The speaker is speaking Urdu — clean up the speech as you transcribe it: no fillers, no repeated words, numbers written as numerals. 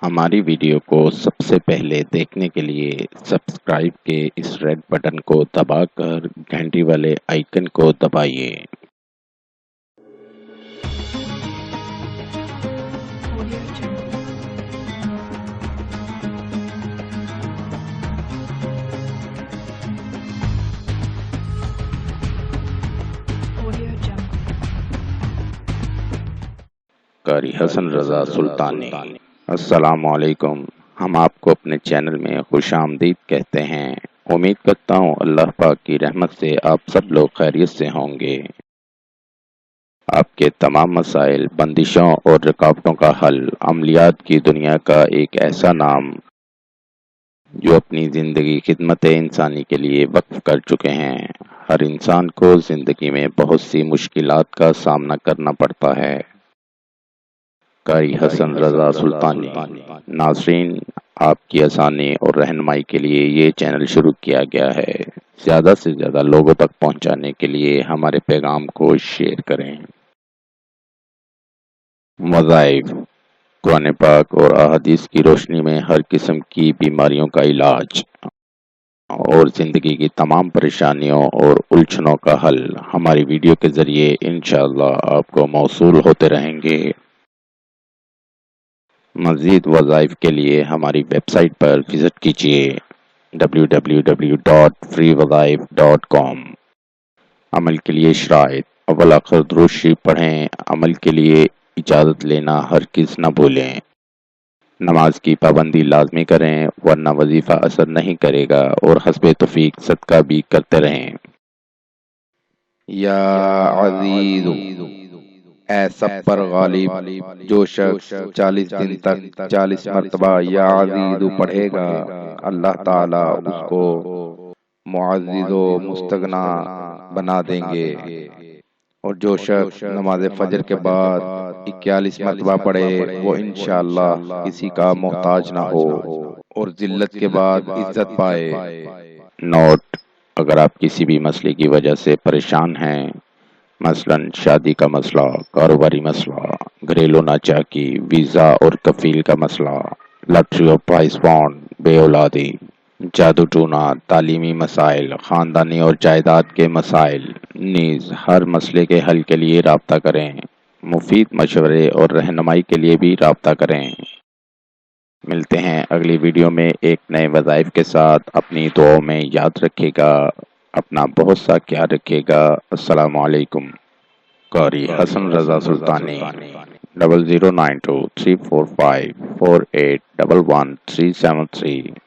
ہماری ویڈیو کو سب سے پہلے دیکھنے کے لیے سبسکرائب کے اس ریڈ بٹن کو دبا کر گھنٹی والے آئیکن کو دبائیے۔ قاری حسن رضا سلطانی۔ السلام علیکم۔ ہم آپ کو اپنے چینل میں خوش آمدید کہتے ہیں۔ امید کرتا ہوں اللہ پاک کی رحمت سے آپ سب لوگ خیریت سے ہوں گے۔ آپ کے تمام مسائل، بندشوں اور رکاوٹوں کا حل، عملیات کی دنیا کا ایک ایسا نام جو اپنی زندگی خدمت انسانی کے لیے وقف کر چکے ہیں۔ ہر انسان کو زندگی میں بہت سی مشکلات کا سامنا کرنا پڑتا ہے۔ قاری حسن رضا سلطانی۔ ناظرین، آپ کی آسانی اور رہنمائی کے لیے یہ چینل شروع کیا گیا ہے۔ زیادہ سے زیادہ لوگوں تک پہنچانے کے لیے ہمارے پیغام کو شیئر کریں۔ وظائف، قرآن پاک اور احادیث کی روشنی میں ہر قسم کی بیماریوں کا علاج اور زندگی کی تمام پریشانیوں اور الجھنوں کا حل ہماری ویڈیو کے ذریعے انشاءاللہ آپ کو موصول ہوتے رہیں گے۔ مزید وظائف کے لیے ہماری ویب سائٹ پر وزٹ کیجیے www.freewazaif.com۔ عمل کے لیے شرائط: اول آخر درود شریف پڑھیں۔ عمل کے لیے اجازت لینا ہرگز نہ بھولیں۔ نماز کی پابندی لازمی کریں ورنہ وظیفہ اثر نہیں کرے گا، اور حسب توفیق صدقہ بھی کرتے رہیں۔ یا عزیز، اے سب پر غالب، جو شخص 40 دن تک 40 مرتبہ یا عزیز پڑھے گا، اللہ تعالیٰ اس کو معزز و مستغنا بنا دیں گے۔ اور جو شخص نماز فجر کے بعد 41 مرتبہ پڑھے، وہ انشاءاللہ کسی کا محتاج نہ ہو اور ذلت کے بعد عزت پائے۔ نوٹ: اگر آپ کسی بھی مسئلے کی وجہ سے پریشان ہیں، مثلا شادی کا مسئلہ، کاروباری مسئلہ، گھریلو ناچاکی، ویزا اور کفیل کا مسئلہ، لاٹری اور پرائز فنڈ، بے اولادی، جادو ٹونا، تعلیمی مسائل، خاندانی اور جائیداد کے مسائل، نیز ہر مسئلے کے حل کے لیے رابطہ کریں۔ مفید مشورے اور رہنمائی کے لیے بھی رابطہ کریں۔ ملتے ہیں اگلی ویڈیو میں ایک نئے وظائف کے ساتھ۔ اپنی دعاؤں میں یاد رکھے گا، اپنا بہت سا خیال رکھے گا۔ السلام علیکم۔ قاری حسن رضا سلطانی 00923454811373